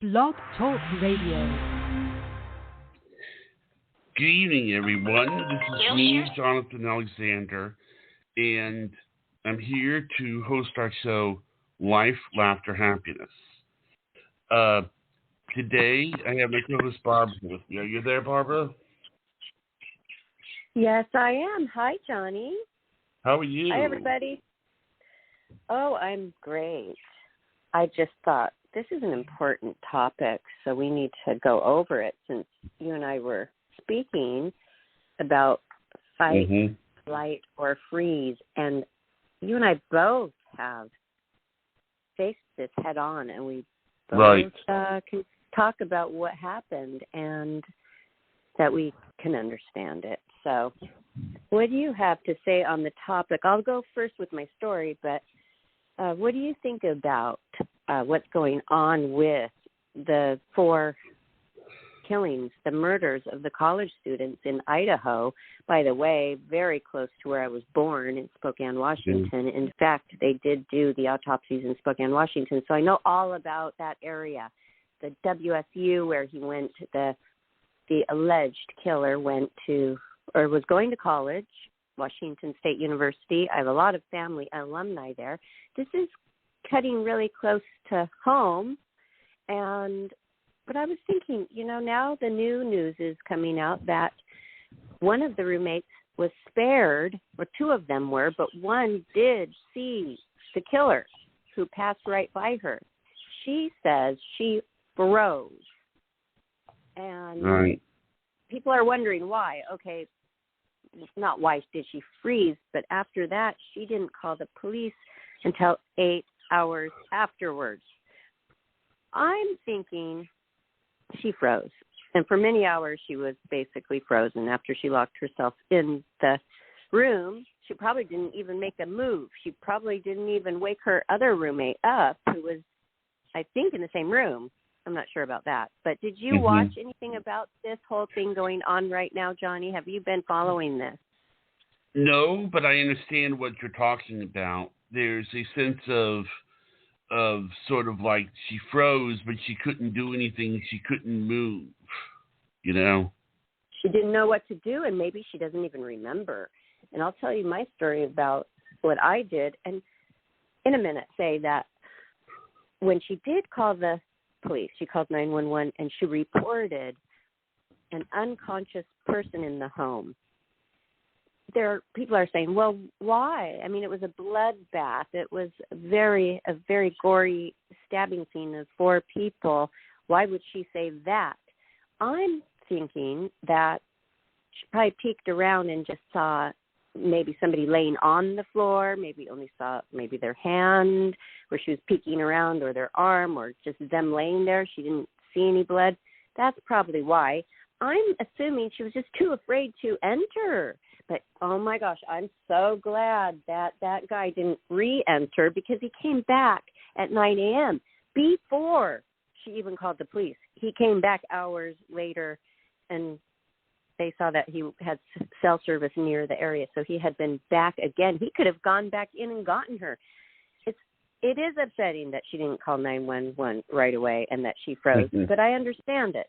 Blog Talk Radio. Good evening, everyone. This is me, Jonathan Alexander, and I'm here to host our show, Life, Laughter, Happiness. Today, I have my co-host Barbara with me. Are you there, Barbara? Yes, I am. Hi, Johnny. How are you? Hi, everybody. Oh, I'm great. I just thought this is an important topic, so we need to go over it since you and I were speaking about fight, flight, or freeze. And you and I both have faced this head on, and we both can talk about what happened and that we can understand it. So what do you have to say on the topic? I'll go first with my story, but what do you think about what's going on with the 4 killings, the murders of the college students in Idaho? By the way, very close to where I was born in Spokane, Washington. In fact, they did do the autopsies in Spokane, Washington, so I know all about that area. The WSU where he went, the alleged killer went to, or was going to college, Washington State University. I have a lot of family alumni there. This is cutting really close to home. But I was thinking, now the new news is coming out that one of the roommates was spared, or 2 of them were, but one did see the killer who passed right by her. She says she froze. And people are wondering why. Okay, not why did she freeze, but after that, she didn't call the police until 8 hours afterwards. I'm thinking she froze. And for many hours, she was basically frozen. After she locked herself in the room, she probably didn't even make a move. She probably didn't even wake her other roommate up, who was, I think, in the same room. I'm not sure about that. But did you watch anything about this whole thing going on right now, Johnny? Have you been following this? No, but I understand what you're talking about. There's a sense of sort of like she froze, but she couldn't do anything. She couldn't move, She didn't know what to do, and maybe she doesn't even remember. And I'll tell you my story about what I did, and in a minute say that when she did call the police, she called 911, and she reported an unconscious person in the home. People are saying, well, why? I mean, it was a bloodbath. It was a very gory stabbing scene of 4 people. Why would she say that? I'm thinking that she probably peeked around and just saw maybe somebody laying on the floor, maybe only saw maybe their hand where she was peeking around, or their arm, or just them laying there. She didn't see any blood. That's probably why. I'm assuming she was just too afraid to enter. But, oh, my gosh, I'm so glad that guy didn't re-enter, because he came back at 9 a.m. before she even called the police. He came back hours later, and they saw that he had cell service near the area, so he had been back again. He could have gone back in and gotten her. It is upsetting that she didn't call 911 right away and that she froze, but I understand it.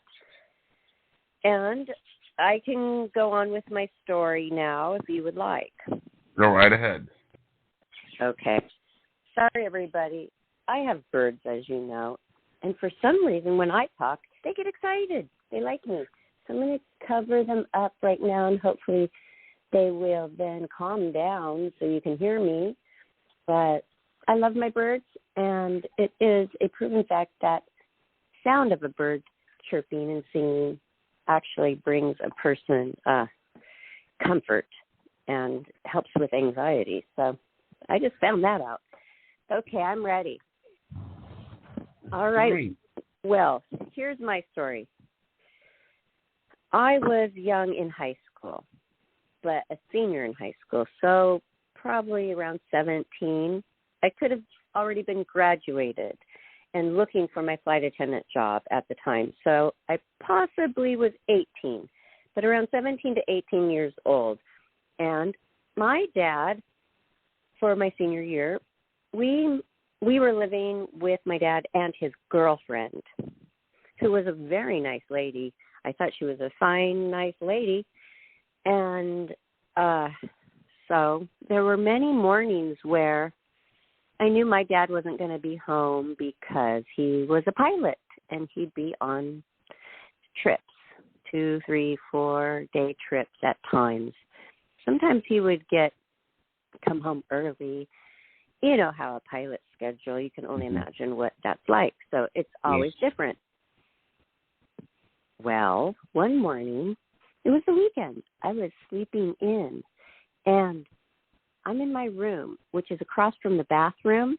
And I can go on with my story now if you would like. Go right ahead. Okay. Sorry, everybody. I have birds, as you know, and for some reason when I talk, they get excited. They like me. So I'm going to cover them up right now, and hopefully they will then calm down so you can hear me. But I love my birds, and it is a proven fact that sound of a bird chirping and singing actually brings a person comfort and helps with anxiety. So I just found that out. Okay, I'm ready. All right. Great. Well, here's my story. I was young in high school, but a senior in high school, so probably around 17. I could have already been graduated and looking for my flight attendant job at the time. So I possibly was 18, but around 17 to 18 years old. And my dad, for my senior year, we were living with my dad and his girlfriend. who was a very nice lady. I thought she was a fine, nice lady. And so there were many mornings where I knew my dad wasn't going to be home because he was a pilot and he'd be on trips, 2, 3, 4-day trips at times. Sometimes he would come home early. You know how a pilot's schedule, you can only imagine what that's like. So it's always different. Well, one morning, it was the weekend. I was sleeping in, and I'm in my room, which is across from the bathroom,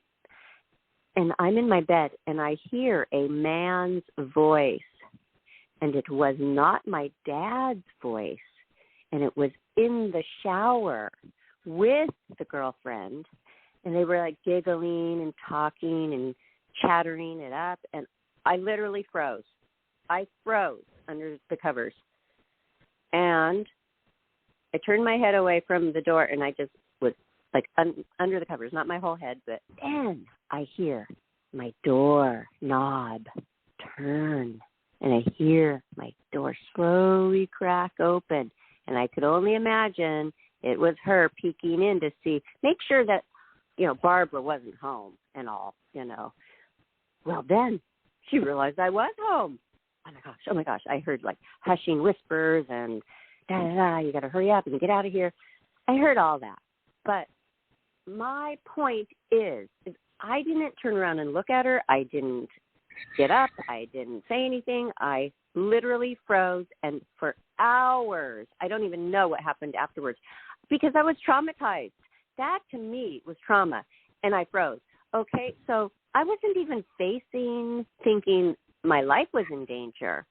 and I'm in my bed, and I hear a man's voice, and it was not my dad's voice, and it was in the shower with the girlfriend, and they were like giggling and talking and chattering it up, and I literally froze. I froze under the covers, and I turned my head away from the door, and I just was like under the covers, not my whole head, but then I hear my door knob turn, and I hear my door slowly crack open, and I could only imagine it was her peeking in to make sure that, Barbara wasn't home and all, Well, then she realized I was home. Oh my gosh, I heard like hushing whispers and da-da-da, you got to hurry up and get out of here. I heard all that. But my point is I didn't turn around and look at her. I didn't get up. I didn't say anything. I literally froze, and for hours, I don't even know what happened afterwards because I was traumatized. That to me was trauma, and I froze. Okay, so I wasn't even thinking my life was in danger,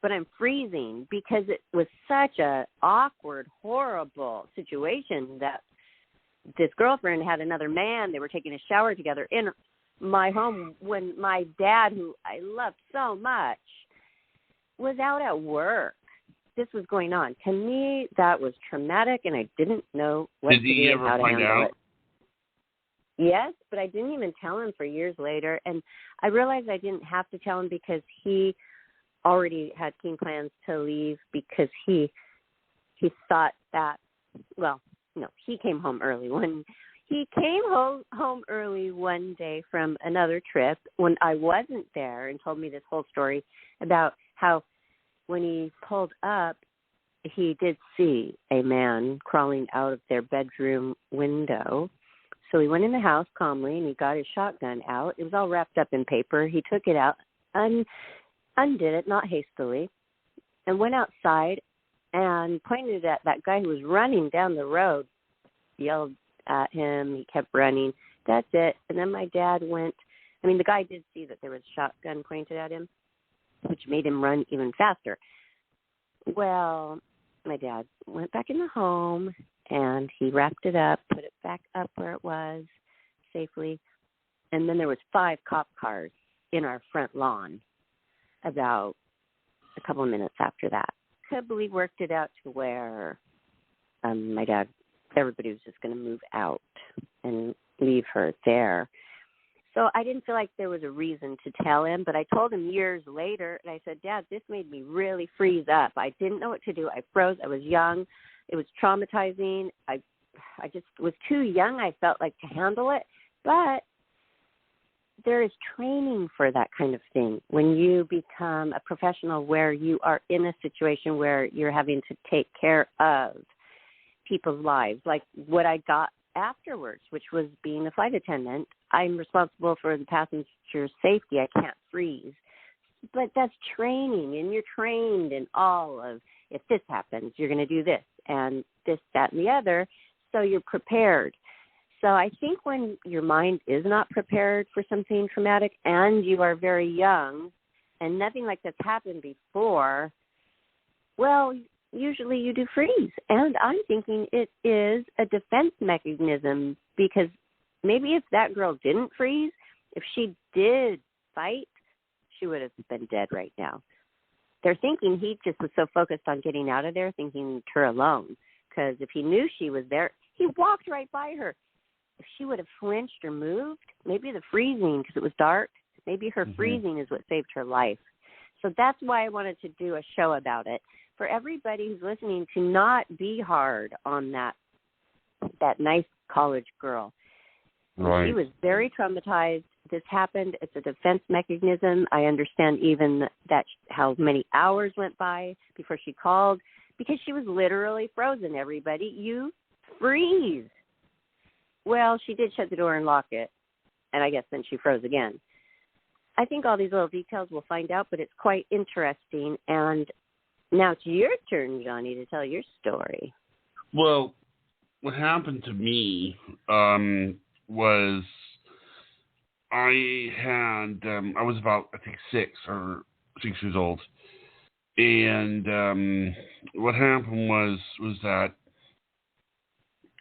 but I'm freezing because it was such a awkward, horrible situation that this girlfriend had another man. They were taking a shower together in my home when my dad, who I loved so much, was out at work. This was going on. To me, that was traumatic, and I didn't know what to do and how to handle it. Yes, but I didn't even tell him for years later, and I realized I didn't have to tell him because he already had keen plans to leave because he thought that, he came home early. He came home early one day from another trip when I wasn't there and told me this whole story about how when he pulled up, he did see a man crawling out of their bedroom window. So he went in the house calmly, and he got his shotgun out. It was all wrapped up in paper. He took it out, undid it, not hastily, and went outside and pointed at that guy who was running down the road, yelled at him. He kept running. That's it. And then my dad the guy did see that there was a shotgun pointed at him, which made him run even faster. Well, my dad went back in the home, and he wrapped it up, put it back up where it was safely. And then there was 5 cop cars in our front lawn about a couple of minutes after that. We worked it out to where my dad, everybody was just going to move out and leave her there. So I didn't feel like there was a reason to tell him, but I told him years later, and I said, Dad, this made me really freeze up. I didn't know what to do. I froze. I was young. It was traumatizing. I just was too young, I felt like, to handle it. But there is training for that kind of thing. When you become a professional where you are in a situation where you're having to take care of people's lives, like what I got afterwards, which was being a flight attendant. I'm responsible for the passenger's safety. I can't freeze. But that's training, and you're trained in all of, if this happens, you're going to do this, and this, that, and the other, so you're prepared. So I think when your mind is not prepared for something traumatic and you are very young and nothing like that's happened before, well, usually you do freeze. And I'm thinking it is a defense mechanism because maybe if that girl didn't freeze, if she did fight, she would have been dead right now. They're thinking he just was so focused on getting out of there, thinking her alone. Because if he knew she was there, he walked right by her. If she would have flinched or moved, maybe the freezing, because it was dark, maybe her freezing is what saved her life. So that's why I wanted to do a show about it. For everybody who's listening, to not be hard on that nice college girl. Right. She was very traumatized. This happened. It's a defense mechanism. I understand even that how many hours went by before she called, because she was literally frozen, everybody. You freeze. Well, she did shut the door and lock it, and I guess then she froze again. I think all these little details we'll find out, but it's quite interesting. And now it's your turn, Johnny, to tell your story. Well, what happened to me was I was about, I think, 6 years old. And what happened was that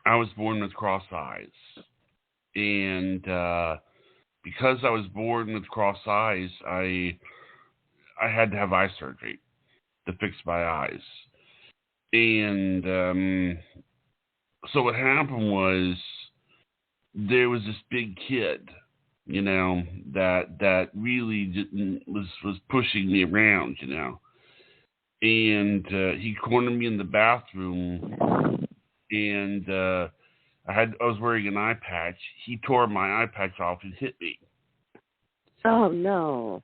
I was born with cross eyes. And because I was born with cross eyes, I had to have eye surgery to fix my eyes. And so what happened was there was this big kid, that really was pushing me around, and he cornered me in the bathroom, and I was wearing an eye patch. He tore my eye patch off and hit me. Oh no!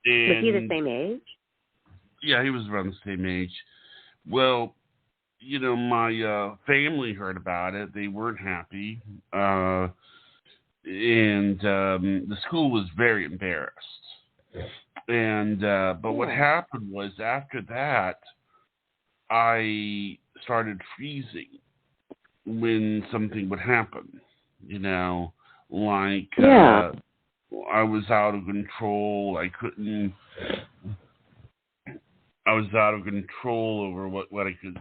And, was he the same age? Yeah, he was around the same age. Well, my family heard about it. They weren't happy. And the school was very embarrassed. And but what happened was after that, I started freezing when something would happen. Like I was out of control. I was out of control over what I could,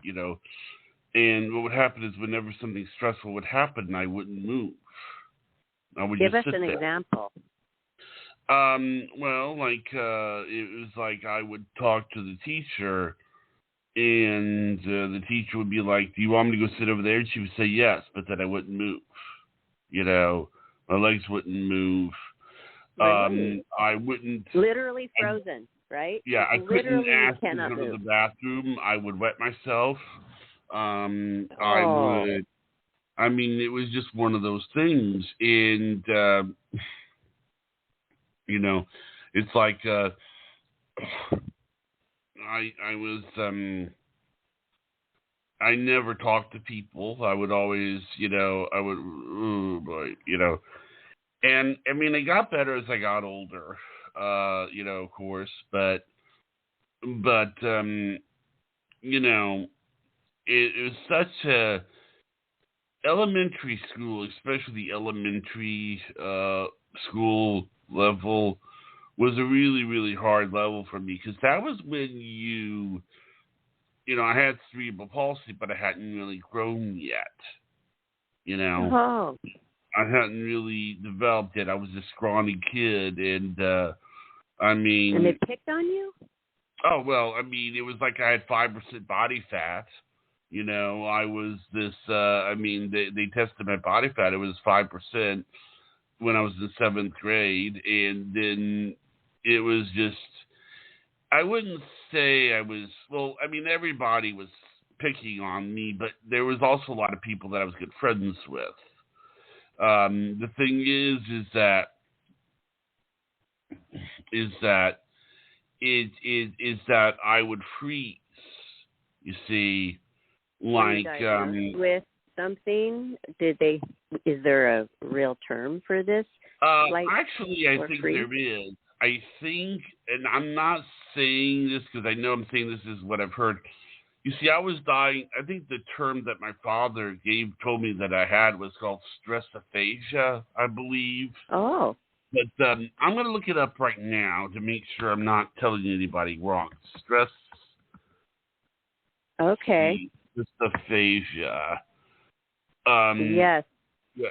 And what would happen is whenever something stressful would happen, I wouldn't move. I would Give just us sit an there. example. Well, it was like I would talk to the teacher, and the teacher would be like, "Do you want me to go sit over there?" And she would say yes, but then I wouldn't move. My legs wouldn't move. Right. I wouldn't. Literally frozen, right? Yeah, I couldn't literally ask to cannot go to move. the bathroom. I would wet myself. I Oh. would. I mean, it was just one of those things, and it's like I was. I never talked to people. I would always, I would, oh boy, And I mean, it got better as I got older, of course, but it was such a elementary school, especially the elementary school level, was a really, really hard level for me, because that was when I had cerebral palsy, but I hadn't really grown yet. Oh. I hadn't really developed it. I was a scrawny kid, and And they picked on you? Oh, well, I mean, it was like I had 5% body fat. I was this, they tested my body fat. It was 5% when I was in 7th grade. And then it was just, I wouldn't say I was, well, I mean, everybody was picking on me, but there was also a lot of people that I was good friends with. The thing is that I would freeze. You see, Were you diagnosed with something? Is there a real term for this? Actually, I think there is. I think, and I'm not saying this because I know I'm saying this is what I've heard. You see, I was dying. I think the term that my father told me that I had was called stressophagia, I believe. Oh. But I'm going to look it up right now to make sure I'm not telling anybody wrong. Okay. Stressophagia. Yes. Yeah,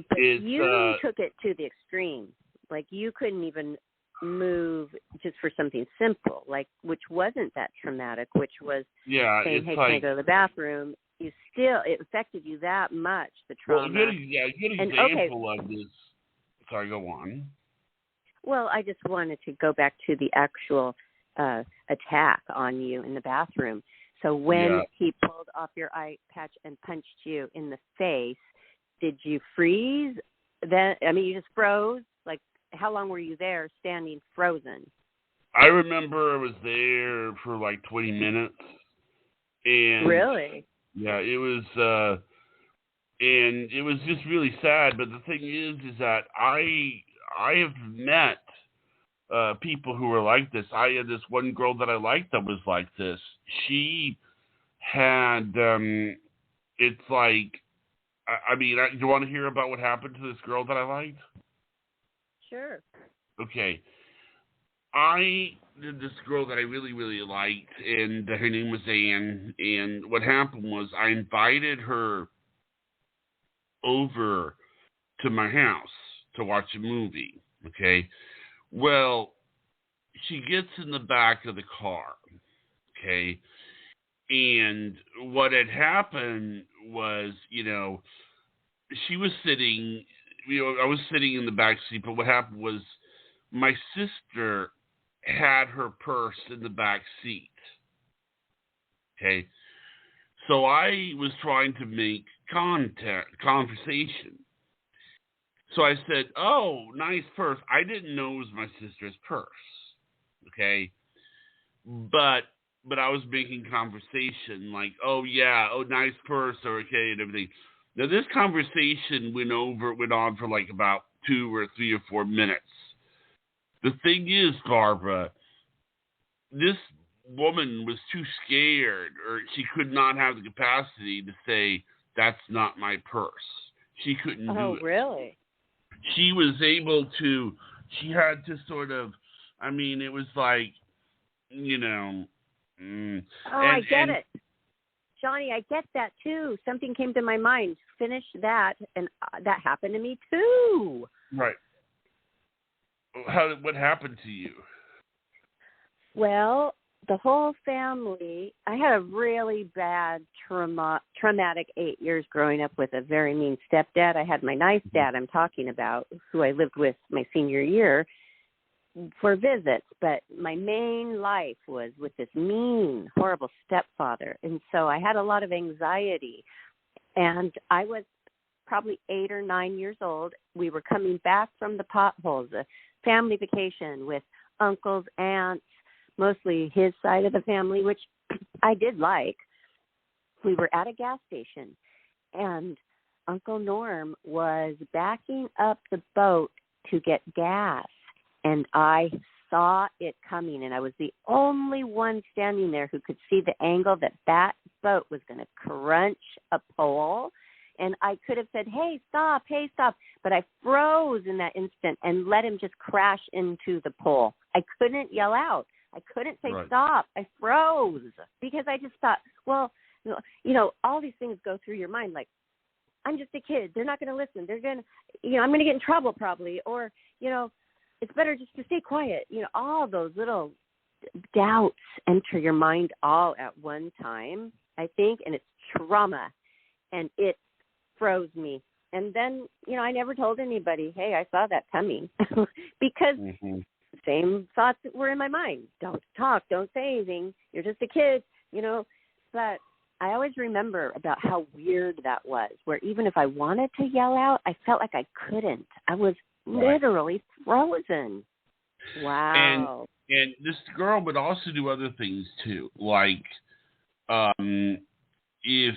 But you took it to the extreme. Like, you couldn't even move just for something simple, which wasn't that traumatic, which was saying, "Hey, can I go to the bathroom?" It affected you that much, the trauma. Well, a good example of this. Sorry, go on. Well, I just wanted to go back to the actual attack on you in the bathroom. So when Yeah. he pulled off your eye patch and punched you in the face, did you freeze? Then you just froze. Like, how long were you there, standing frozen? I remember I was there for like 20 minutes. And Really? yeah, it was and it was just really sad. But the thing is that I have met people who were like this. I had this one girl that I liked that was like this. She had it's like do you want to hear about what happened to this girl that I liked? Sure. Okay. I did this girl that I really, really liked, and her name was Anne. And what happened was I invited her over to my house to watch a movie. Okay. Well, she gets in the back of the car. Okay. And what had happened was, she was sitting, I was sitting in the back seat, but what happened was my sister had her purse in the back seat. Okay. So I was trying to make conversation. So I said, "Oh, nice purse." I didn't know it was my sister's purse. Okay. But I was making conversation like, "Oh yeah, oh nice purse," or okay, and everything. Now this conversation went on for like about 2 or 3 or 4 minutes. The thing is, Barbara, this woman was too scared, or she could not have the capacity to say, "That's not my purse." She couldn't do it. Oh, really? She was able to, she had to sort of, it was like, I get it. Johnny, I get that too. Something came to my mind. Finish that, and that happened to me too. Right. What happened to you? Well, the whole family, I had a really bad traumatic 8 years growing up with a very mean stepdad. I had my nice dad I'm talking about, who I lived with my senior year for visits, but my main life was with this mean, horrible stepfather. And so I had a lot of anxiety. And I was probably 8 or 9 years old. We were coming back from the potholes, a family vacation with uncles, aunts, mostly his side of the family, which I did like. We were at a gas station, and Uncle Norm was backing up the boat to get gas, and I saw it coming, and I was the only one standing there who could see the angle that boat was going to crunch a pole. And I could have said, hey, stop, but I froze in that instant and let him just crash into the pole. I couldn't yell out. I couldn't say stop. I froze because I just thought, well, all these things go through your mind. Like, I'm just a kid. They're not going to listen. They're going to, I'm going to get in trouble probably. Or, it's better just to stay quiet. All those little doubts enter your mind all at one time, I think. And it's trauma. And it froze me. And then, I never told anybody, hey, I saw that coming because same thoughts that were in my mind. Don't talk, don't say anything. You're just a kid, But I always remember about how weird that was, where even if I wanted to yell out, I felt like I couldn't. I was literally frozen. Wow. And this girl would also do other things too, like if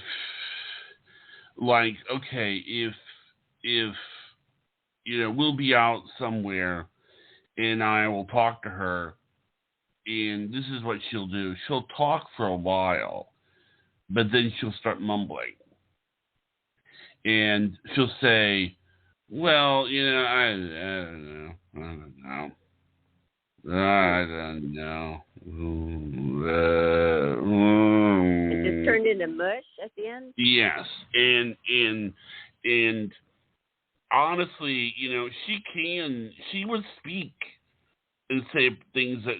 we'll be out somewhere and I will talk to her, and this is what she'll do. She'll talk for a while, but then she'll start mumbling. And she'll say, well, I don't know. It just turned into mush at the end? Yes. And honestly, she would speak and say things that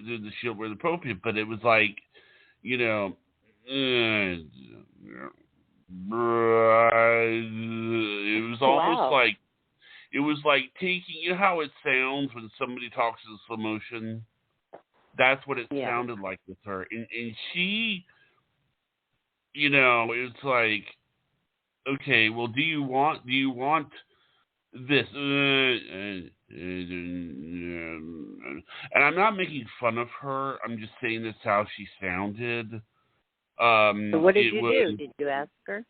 were appropriate, but it was like, it was almost like, it was like taking, how it sounds when somebody talks in slow motion? That's what it Yeah. sounded like with her. And she, it's like, okay, well, do you want this? And I'm not making fun of her. I'm just saying that's how she sounded. So what did you do? Did you ask her?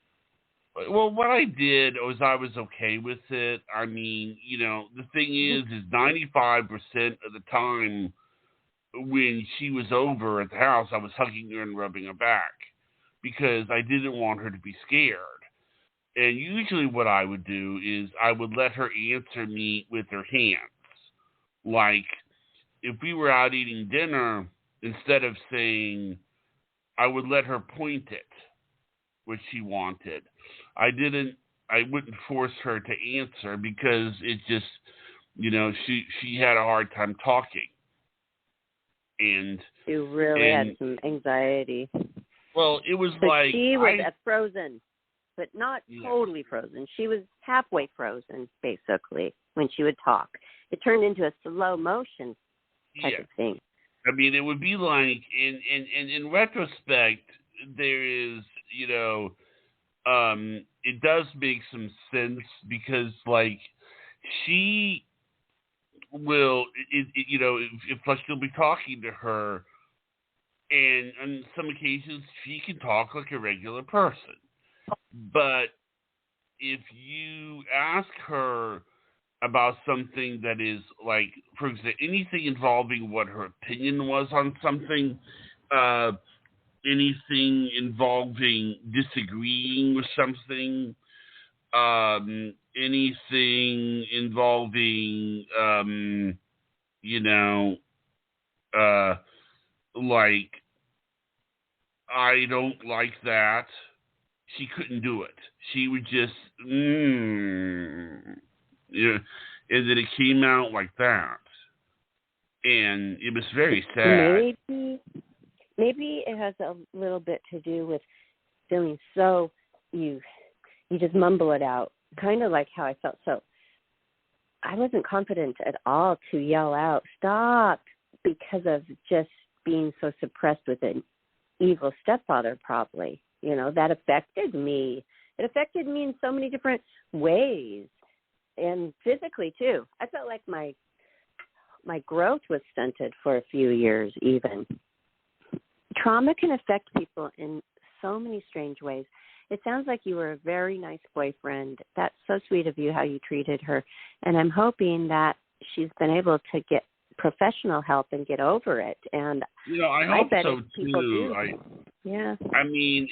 Well, what I did was I was okay with it. I mean, the thing is 95% of the time when she was over at the house, I was hugging her and rubbing her back because I didn't want her to be scared. And usually what I would do is I would let her answer me with her hands. Like, if we were out eating dinner, instead of saying, I would let her point it, what she wanted. I wouldn't force her to answer because it just, she had a hard time talking. And you really had some anxiety. Well, it was so like she was frozen, but not totally frozen. She was halfway frozen, basically, when she would talk. It turned into a slow motion type of thing. I mean, it would be like, in retrospect, there is, it does make some sense because, like, she will, if she'll be talking to her, and on some occasions she can talk like a regular person. But if you ask her about something that is like, for example, anything involving what her opinion was on something, anything involving disagreeing with something, anything involving, like, I don't like that. She couldn't do it. She would just, and then it came out like that. And it was very sad. Maybe it has a little bit to do with feeling so, you just mumble it out, kind of like how I felt. So I wasn't confident at all to yell out, stop, because of just being so suppressed with an evil stepfather, probably. That affected me. It affected me in so many different ways, and physically too. I felt like my growth was stunted for a few years even. Trauma can affect people in so many strange ways. It sounds like you were a very nice boyfriend. That's so sweet of you how you treated her, and I'm hoping that she's been able to get professional help and get over it. And I hope bet so people too. Yeah. I mean,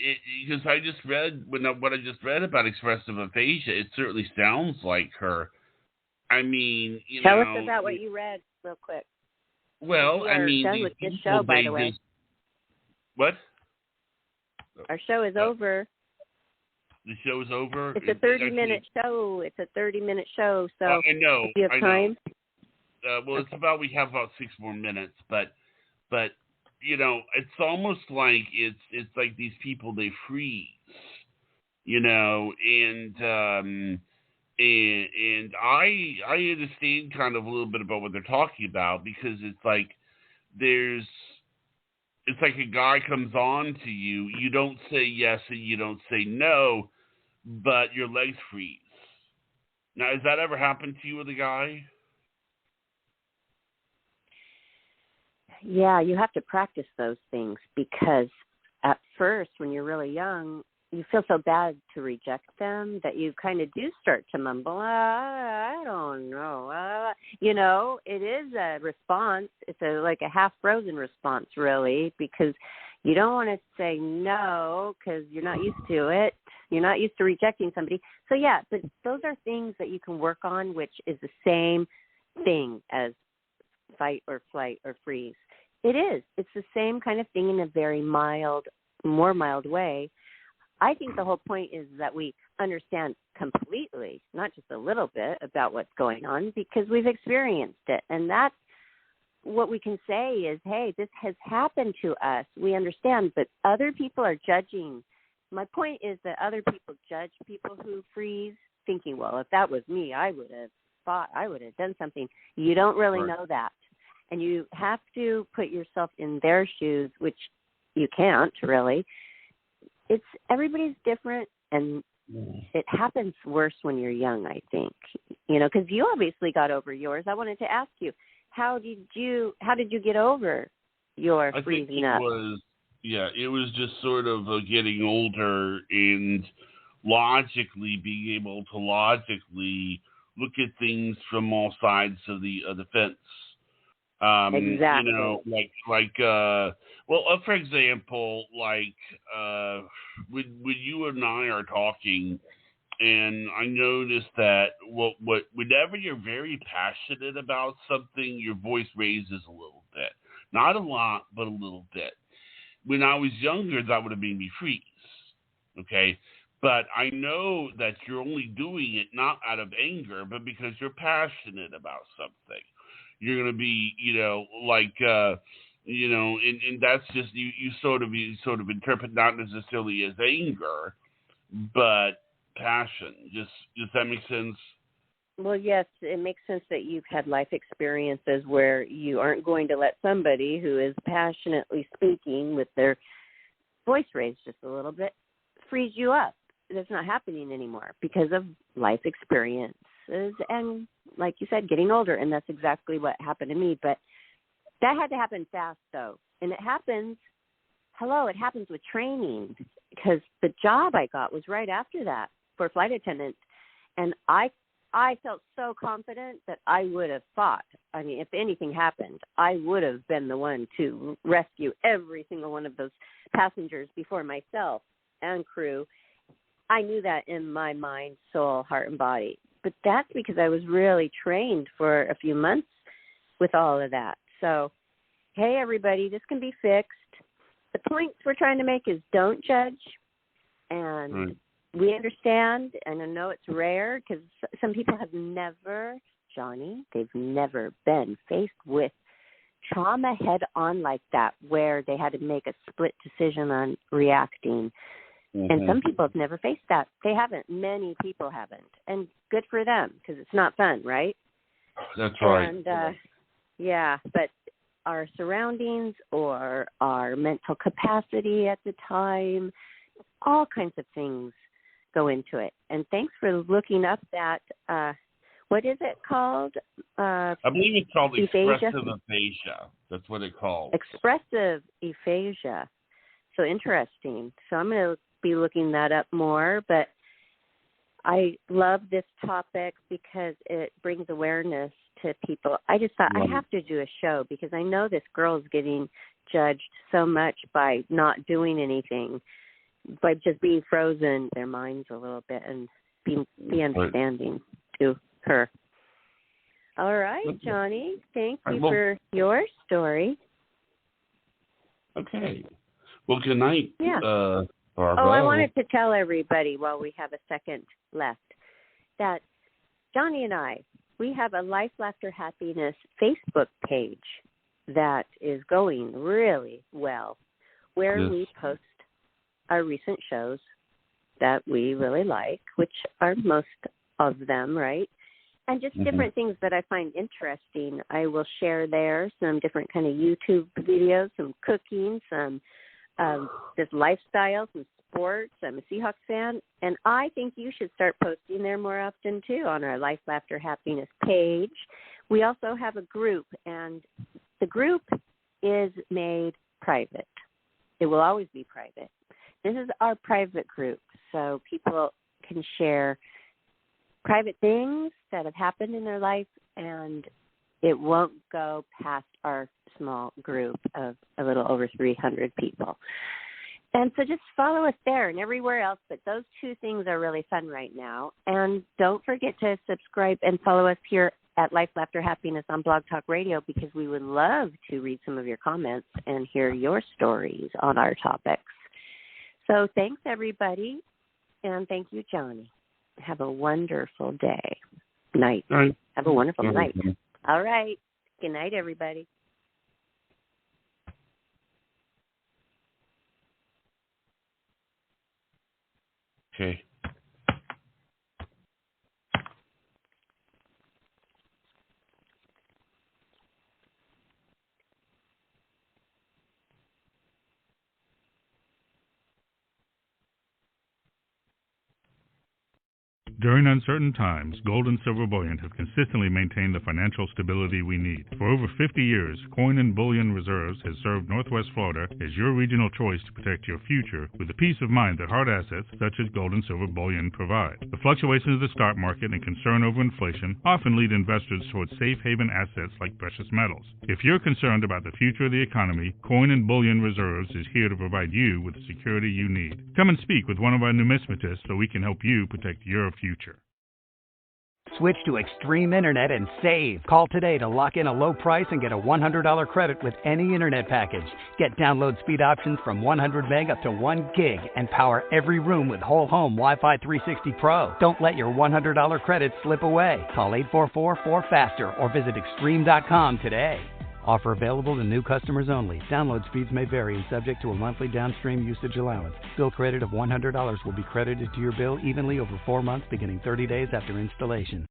because I just read what I just read about expressive aphasia. It certainly sounds like her. I mean, Tell us about what you read, real quick. Well, I mean, done with this show, by the way. What? Our show is over. The show is over. It's a 30-minute show. It's a 30-minute show. So I know. Do you have time? Well, okay. We have about 6 more minutes, but it's almost like it's like these people, they freeze, and I understand kind of a little bit about what they're talking about, because it's like it's like a guy comes on to you, you don't say yes and you don't say no, but your legs freeze. Now, has that ever happened to you with a guy? Yeah, you have to practice those things, because at first, when you're really young, you feel so bad to reject them that you kind of do start to mumble, I don't know. It is a response. It's like a half-frozen response, really, because you don't want to say no because you're not used to it. You're not used to rejecting somebody. So, yeah, but those are things that you can work on, which is the same thing as fight or flight or freeze. It is. It's the same kind of thing in a very more mild way. I think the whole point is that we understand completely, not just a little bit, about what's going on, because we've experienced it. And that's what we can say is, hey, this has happened to us. We understand, but other people are judging. My point is that other people judge people who freeze, thinking, well, if that was me, I would have thought, I would have done something. You don't really know that. and you have to put yourself in their shoes, which you can't really. It's everybody's different, and it happens worse when you're young, I think. Because you obviously got over yours. I wanted to ask you, how did you get over your freezing up? It was just sort of getting older and logically being able to logically look at things from all sides of the fence. Exactly. For example, when you and I are talking, and I noticed that whenever you're very passionate about something, your voice raises a little bit. Not a lot, but a little bit. When I was younger, that would have made me freeze. Okay? But I know that you're only doing it not out of anger, but because you're passionate about something. You're going to be, and that's just, you sort of interpret not necessarily as anger, but passion. Does that make sense? Well, yes, it makes sense that you've had life experiences where you aren't going to let somebody who is passionately speaking with their voice raised just a little bit freeze you up. That's not happening anymore because of life experiences and, like you said, getting older. And that's exactly what happened to me. But that had to happen fast, though. And it happens with training, because the job I got was right after that for flight attendant. And I felt so confident that I would have fought. I mean, if anything happened, I would have been the one to rescue every single one of those passengers before myself and crew. I knew that in my mind, soul, heart, and body. But that's because I was really trained for a few months with all of that. So, hey, everybody, this can be fixed. The point we're trying to make is don't judge. And we understand, and I know it's rare because some people have never, Johnny, they've never been faced with trauma head on like that, where they had to make a split decision on reacting. And some people have never faced that. They haven't. Many people haven't. And good for them, because it's not fun, right? That's right. And, but our surroundings or our mental capacity at the time, all kinds of things go into it. And thanks for looking up that, what is it called? I believe it's called expressive aphasia. That's what it's called. Expressive aphasia. So interesting. So I'm going to be looking that up more, but I love this topic because it brings awareness to people. I just thought I have to do a show because I know this girl is getting judged so much by not doing anything, by just being frozen their minds a little bit and be understanding to her. All right, Johnny, thank you for your story. Okay. Well, good night, Yeah. Barbara. I wanted to tell everybody while we have a second left that Johnny and I, we have a Life, Laughter, Happiness Facebook page that is going really well, where we post our recent shows that we really like, which are most of them, right? And just different things that I find interesting. I will share there some different kind of YouTube videos, some cooking, some just lifestyle, some sports. I'm a Seahawks fan, and I think you should start posting there more often too on our Life, Laughter, Happiness page. We also have a group, and the group is made private. It will always be private. This is our private group, so people can share private things that have happened in their life, and it won't go past our small group of a little over 300 people. And so just follow us there and everywhere else, but those two things are really fun right now. And don't forget to subscribe and follow us here at Life, Laughter, Happiness on Blog Talk Radio, because we would love to read some of your comments and hear your stories on our topics. So thanks, everybody, and thank you, Johnny. Have a wonderful night. Right. Have a wonderful night. All right. Good night, everybody. Okay. During uncertain times, gold and silver bullion have consistently maintained the financial stability we need. For over 50 years, Coin and Bullion Reserves has served Northwest Florida as your regional choice to protect your future with the peace of mind that hard assets such as gold and silver bullion provide. The fluctuations of the stock market and concern over inflation often lead investors towards safe haven assets like precious metals. If you're concerned about the future of the economy, Coin and Bullion Reserves is here to provide you with the security you need. Come and speak with one of our numismatists so we can help you protect your future. Switch to Extreme Internet and save. Call today to lock in a low price and get a $100 credit with any internet package. Get download speed options from 100 meg up to 1 gig and power every room with whole home Wi-Fi 360 Pro. Don't let your $100 credit slip away. Call 844-4FASTER or visit extreme.com today. Offer available to new customers only. Download speeds may vary and subject to a monthly downstream usage allowance. Bill credit of $100 will be credited to your bill evenly over 4 months beginning 30 days after installation.